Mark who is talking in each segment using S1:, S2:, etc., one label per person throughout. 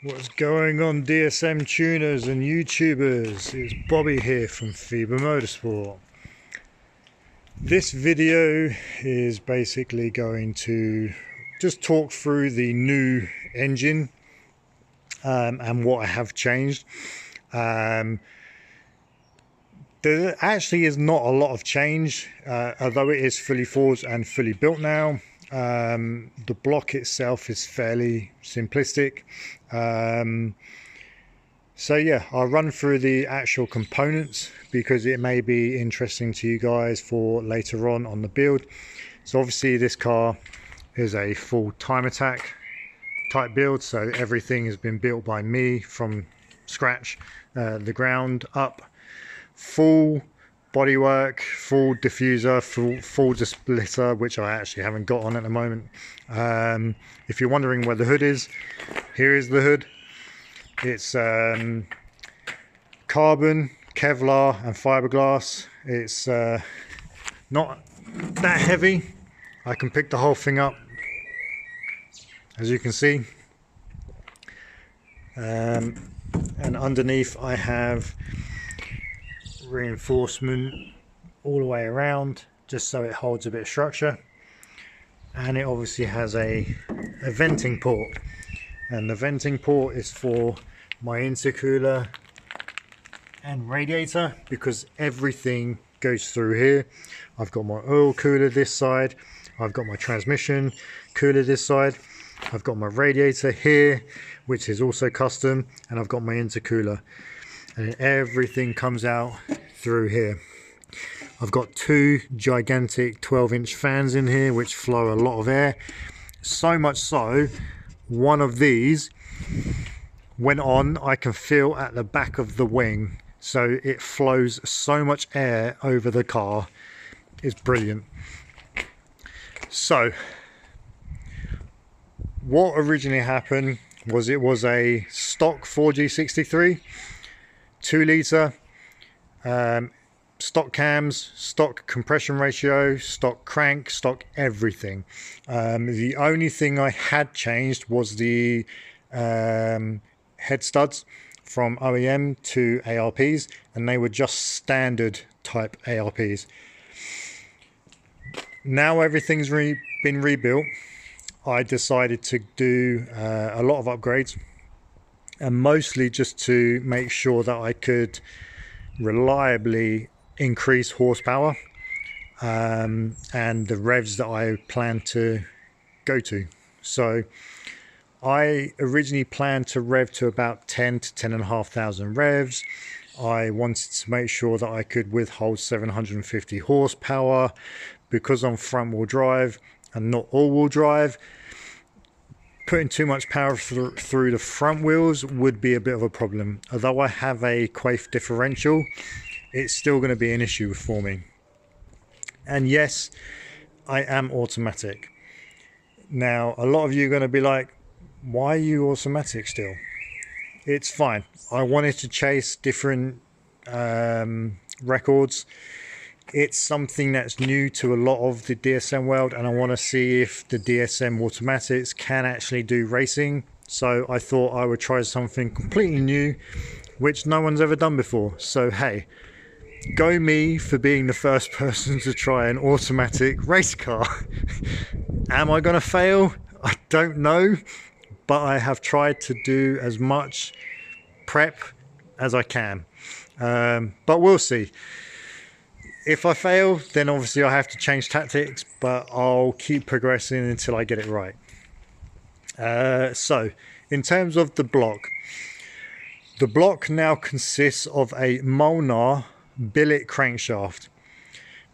S1: What's going on, DSM tuners and YouTubers? It's Bobby here from FIBA Motorsport. This video is basically going to just talk through the new engine and what I have changed. There actually is not a lot of change, although it is fully forged and fully built now. The block itself is fairly simplistic. So yeah, I'll run through the actual components because it may be interesting to you guys for later on the build. So obviously this car is a full time attack type build, so everything has been built by me from scratch, the ground up, full bodywork, full diffuser, full splitter, which I actually haven't got on at the moment. If you're wondering where the hood is, here is the hood. It's carbon, Kevlar and fiberglass. It's not that heavy. I can pick the whole thing up, as you can see. And underneath I have reinforcement all the way around, just so it holds a bit of structure. And it obviously has a venting port, and the venting port is for my intercooler and radiator, because everything goes through here. I've got my oil cooler this side, I've got my transmission cooler this side, I've got my radiator here, which is also custom, and I've got my intercooler, and everything comes out through here. I've got two gigantic 12-inch fans in here which flow a lot of air, so much so one of these, when on, I can feel at the back of the wing, so it flows so much air over the car. It's brilliant. So what originally happened was, it was a stock 4G63 2 litre, stock cams, stock compression ratio, stock crank, stock everything. The only thing I had changed was the head studs from OEM to ARPs, and they were just standard type ARPs. Now everything's been rebuilt, I decided to do a lot of upgrades, and mostly just to make sure that I could reliably increase horsepower and the revs that I plan to go to. So I originally planned to rev to about 10 to 10,500 revs. I wanted to make sure that I could withhold 750 horsepower, because I'm front wheel drive and not all wheel drive. Putting too much power through the front wheels would be a bit of a problem. Although I have a quaife differential, it's still going to be an issue for me. And yes, I am automatic. Now, a lot of you are going to be like, why are you automatic still? It's fine. I wanted to chase different records. It's something that's new to a lot of the DSM world, and I want to see if the DSM automatics can actually do racing. So I thought I would try something completely new, which no one's ever done before. So hey, go me for being the first person to try an automatic race car. Am I going to fail? I don't know, but I have tried to do as much prep as I can. But we'll see. If I fail, then obviously I have to change tactics, but I'll keep progressing until I get it right. So in terms of the block now consists of a Molnar billet crankshaft.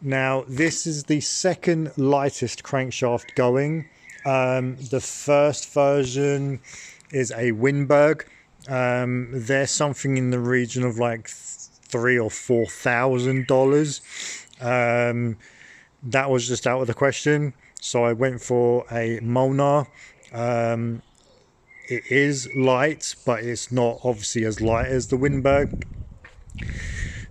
S1: Now this is the second lightest crankshaft going. The first version is a Winberg. There's something in the region of like $3,000 or $4,000. That was just out of the question, so I went for a Molnar. It is light, but it's not obviously as light as the Winberg.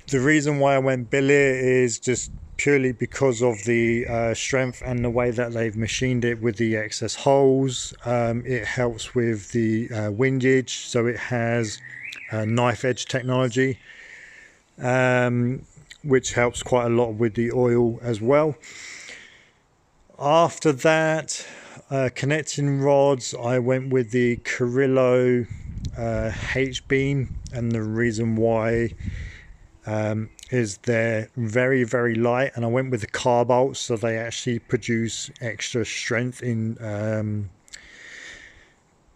S1: The reason why I went billet is just purely because of the strength and the way that they've machined it with the excess holes. It helps with the windage, so it has knife edge technology, which helps quite a lot with the oil as well. After that, connecting rods, I went with the Carrillo H-beam, and the reason why is they're very, very light, and I went with the car bolts, so they actually produce extra strength in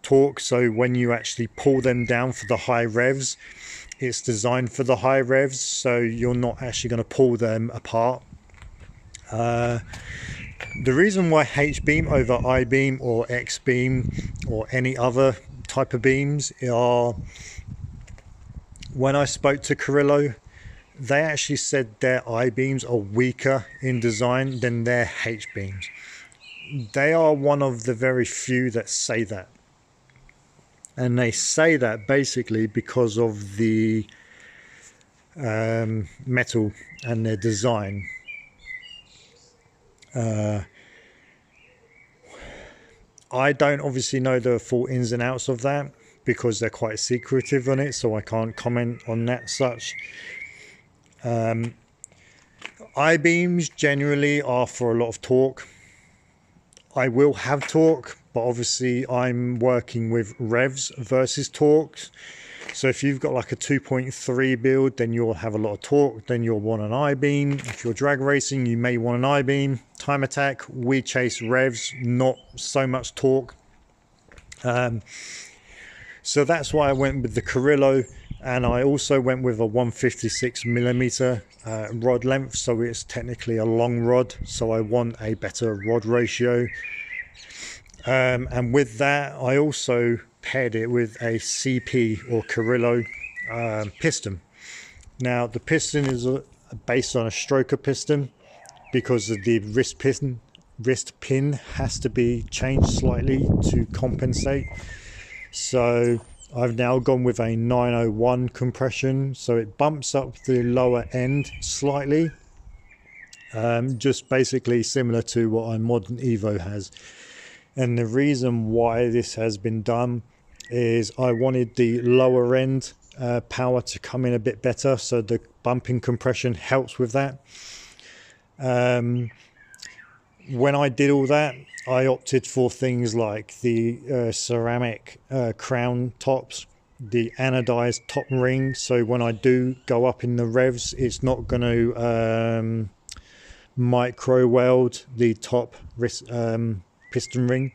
S1: torque. So when you actually pull them down for the high revs, it's designed for the high revs, so you're not actually going to pull them apart. The reason why H-beam over I-beam or X-beam or any other type of beams are, when I spoke to Carrillo, they actually said their I-beams are weaker in design than their H-beams. They are one of the very few that say that. And they say that basically because of the metal and their design. I don't obviously know the full ins and outs of that because they're quite secretive on it, so I can't comment on that such. I-beams generally are for a lot of torque. I will have torque, but obviously I'm working with revs versus torques. So if you've got like a 2.3 build, then you'll have a lot of torque, then you'll want an I-beam. If you're drag racing, you may want an I-beam. Time attack, we chase revs, not so much torque. So that's why I went with the Carrillo, and I also went with a 156mm rod length, so it's technically a long rod, so I want a better rod ratio. And with that, I also paired it with a CP or Carrillo piston. Now the piston is based on a stroker piston because of the wrist pin has to be changed slightly to compensate. So I've now gone with a 901 compression, so it bumps up the lower end slightly, just basically similar to what a modern Evo has. And the reason why this has been done is I wanted the lower end power to come in a bit better, so the bumping compression helps with that. When I did all that, I opted for things like the ceramic crown tops, the anodized top ring, so when I do go up in the revs, it's not going to micro weld the top piston ring.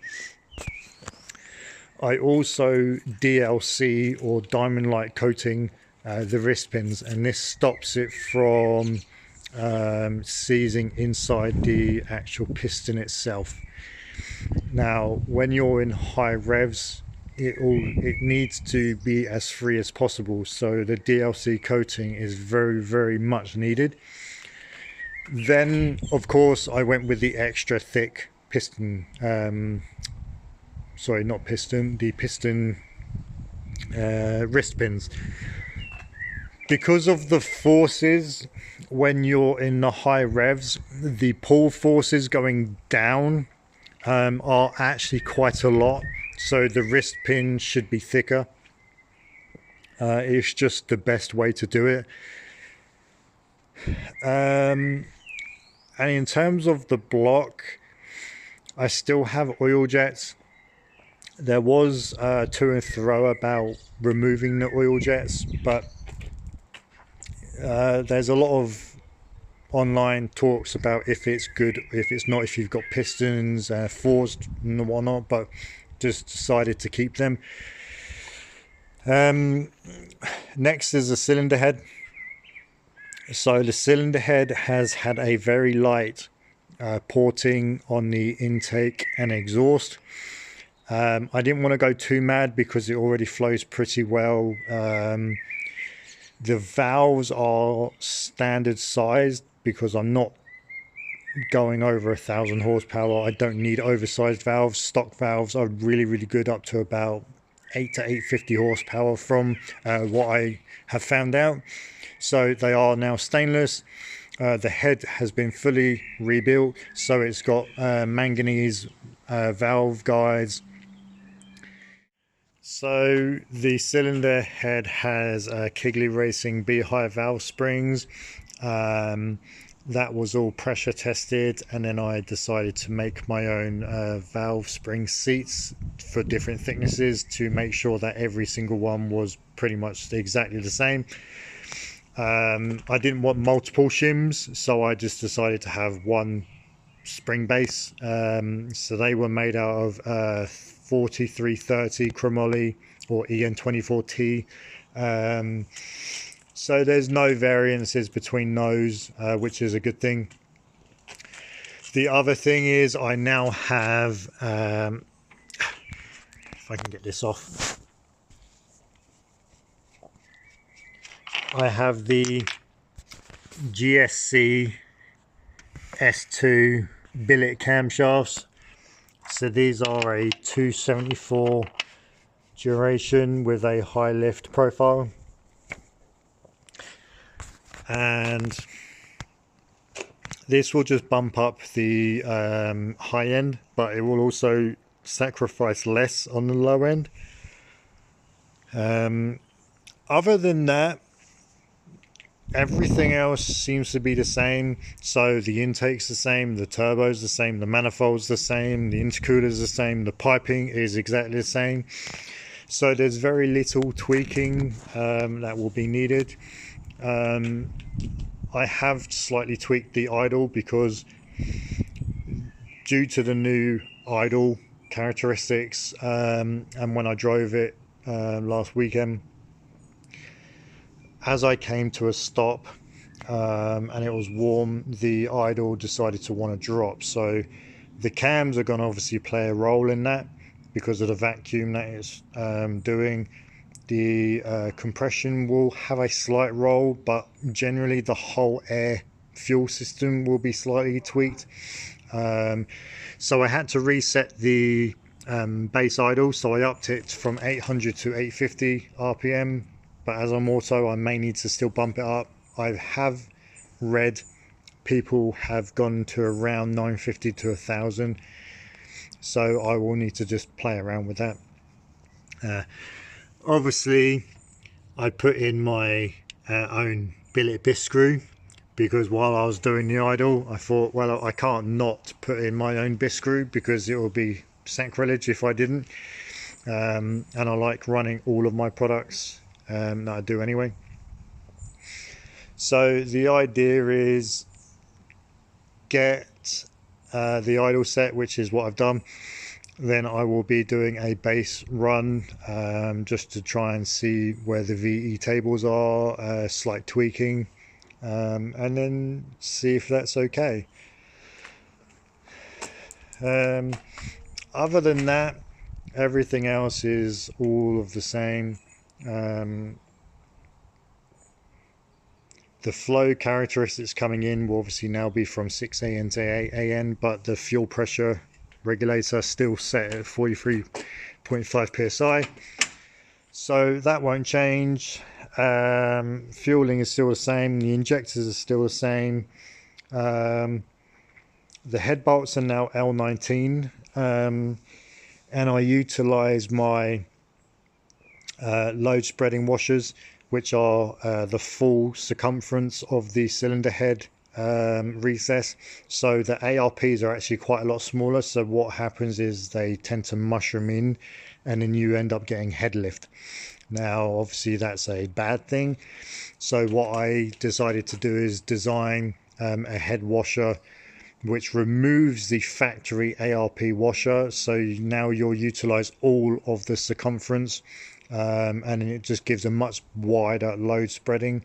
S1: I also DLC or diamond light coating the wrist pins, and this stops it from seizing inside the actual piston itself. Now when you're in high revs, it needs to be as free as possible, so the DLC coating is very, very much needed. Then of course I went with the extra thick piston, sorry, not piston, the piston wrist pins, because of the forces when you're in the high revs. The pull forces going down are actually quite a lot, so the wrist pin should be thicker. It's just the best way to do it. And in terms of the block, I still have oil jets. There was to and fro about removing the oil jets, but there's a lot of online talks about if it's good, if it's not, if you've got pistons forged and whatnot, but just decided to keep them. Next is the cylinder head. So the cylinder head has had a very light porting on the intake and exhaust. I didn't want to go too mad because it already flows pretty well. The valves are standard sized because I'm not going over 1,000 horsepower. I don't need oversized valves. Stock valves are really, really good, up to about 8 to 850 horsepower from what I have found out. So they are now stainless. The head has been fully rebuilt, so it's got manganese valve guides. So the cylinder head has Kegley Racing Beehive valve springs. That was all pressure tested, and then I decided to make my own valve spring seats for different thicknesses to make sure that every single one was pretty much exactly the same. I didn't want multiple shims, so I just decided to have one spring base. So they were made out of 4330 chromoly or EN24T. So there's no variances between those, which is a good thing. The other thing is I now have, if I can get this off, I have the GSC S2 billet camshafts. So these are a 274 duration with a high lift profile, and this will just bump up the high end, but it will also sacrifice less on the low end. Other than that, everything else seems to be the same. So the intake's the same, the turbo's the same, the manifold's the same, the intercooler's the same, the piping is exactly the same. So there's very little tweaking that will be needed. I have slightly tweaked the idle because due to the new idle characteristics, and when I drove it last weekend, as I came to a stop and it was warm, the idle decided to want to drop. So the cams are going to obviously play a role in that because of the vacuum that it's doing. The compression will have a slight role, but generally the whole air fuel system will be slightly tweaked. So I had to reset the base idle, so I upped it from 800 to 850 RPM. But as I'm auto, I may need to still bump it up. I have read people have gone to around 950 to 1000, so I will need to just play around with that. Obviously I put in my own billet bisque screw, because while I was doing the idle I thought, well, I can't not put in my own bisque screw because it will be sacrilege if I didn't. And I like running all of my products that I do anyway. So the idea is get the idle set, which is what I've done. Then I will be doing a base run just to try and see where the VE tables are, slight tweaking, and then see if that's okay. Other than that, everything else is all of the same. The flow characteristics coming in will obviously now be from 6 AN to 8 AN, but the fuel pressure regulator still set at 43.5 psi, so that won't change. Fueling is still the same, the injectors are still the same. The head bolts are now L19, and I utilize my load spreading washers, which are the full circumference of the cylinder head recess. So the ARPs are actually quite a lot smaller, so what happens is they tend to mushroom in and then you end up getting head lift. Now obviously that's a bad thing, so what I decided to do is design a head washer which removes the factory ARP washer, so now you'll utilize all of the circumference, and it just gives a much wider load spreading.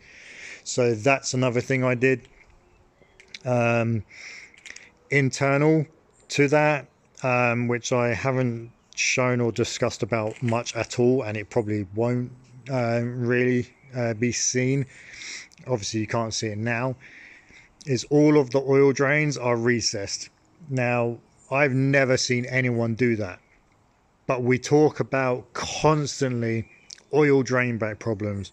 S1: So that's another thing I did. Internal to that, which I haven't shown or discussed about much at all, and it probably won't really be seen, obviously you can't see it now, is all of the oil drains are recessed. Now I've never seen anyone do that, but we talk about constantly oil drain back problems.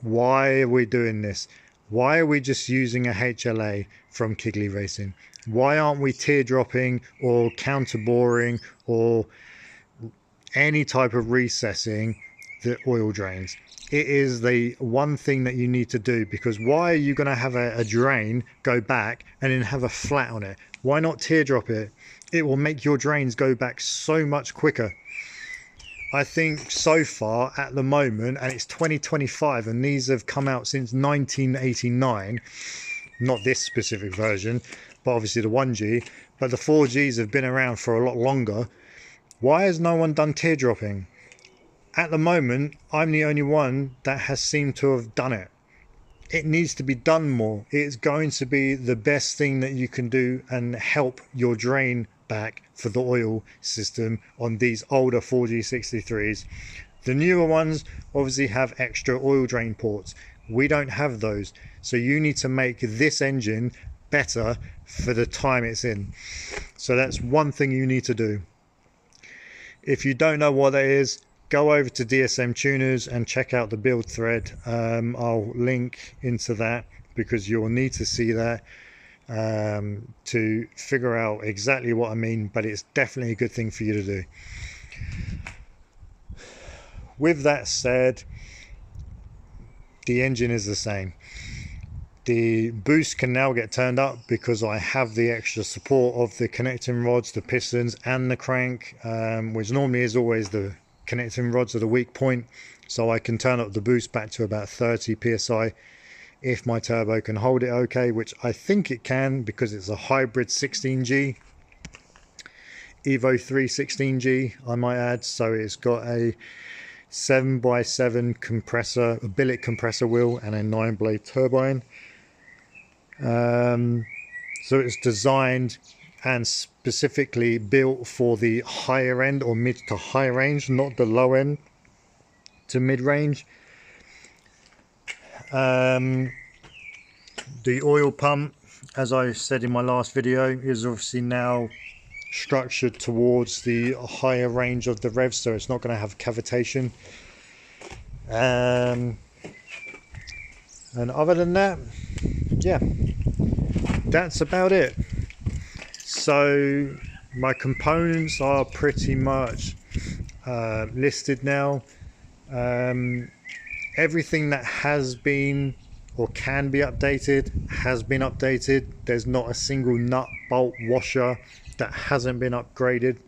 S1: Why are we doing this? Why are we just using a HLA from Kigley Racing? Why aren't we teardropping or counter boring or any type of recessing the oil drains? It is the one thing that you need to do, because why are you going to have a drain go back and then have a flat on it? Why not teardrop it? It will make your drains go back so much quicker. I think so far at the moment, and it's 2025 and these have come out since 1989, not this specific version, but obviously the 1G, but the 4Gs have been around for a lot longer. Why has no one done teardropping? At the moment, I'm the only one that has seemed to have done it. It needs to be done more. It's going to be the best thing that you can do and help your drain back for the oil system on these older 4G63s. The newer ones obviously have extra oil drain ports. We don't have those. So you need to make this engine better for the time it's in. So that's one thing you need to do. If you don't know what that is, go over to DSM Tuners and check out the build thread. I'll link into that because you'll need to see that to figure out exactly what I mean, but it's definitely a good thing for you to do. With that said, the engine is the same. The boost can now get turned up because I have the extra support of the connecting rods, the pistons and the crank, which normally is always the connecting rods are the weak point, so I can turn up the boost back to about 30 psi if my turbo can hold it okay, which I think it can because it's a hybrid 16G Evo 3 16G, I might add. So it's got a 7x7 compressor, a billet compressor wheel and a 9-blade turbine. So it's designed and specifically built for the higher end or mid to high range, not the low end to mid range. The oil pump, as I said in my last video, is obviously now structured towards the higher range of the revs, so it's not going to have cavitation. And other than that, yeah, that's about it. So my components are pretty much listed now. Everything that has been or can be updated has been updated. There's not a single nut, bolt, washer that hasn't been upgraded.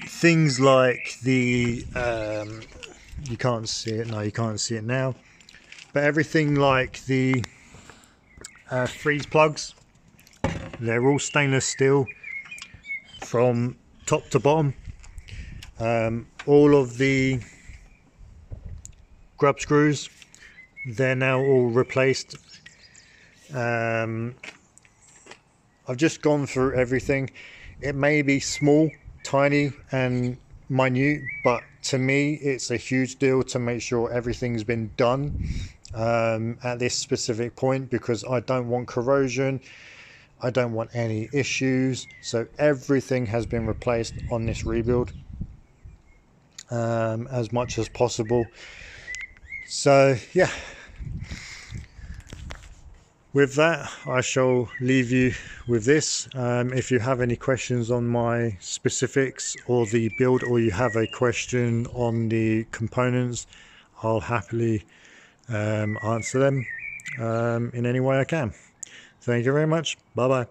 S1: Things like the you can't see it, no, you can't see it now, but everything like the freeze plugs, they're all stainless steel from top to bottom. All of the grub screws, they're now all replaced. I've just gone through everything. It may be small, tiny and minute, but to me it's a huge deal to make sure everything's been done at this specific point, because I don't want corrosion, I don't want any issues. So everything has been replaced on this rebuild as much as possible. So yeah, with that I shall leave you with this. If you have any questions on my specifics or the build, or you have a question on the components, I'll happily answer them in any way I can. Thank you very much. Bye bye.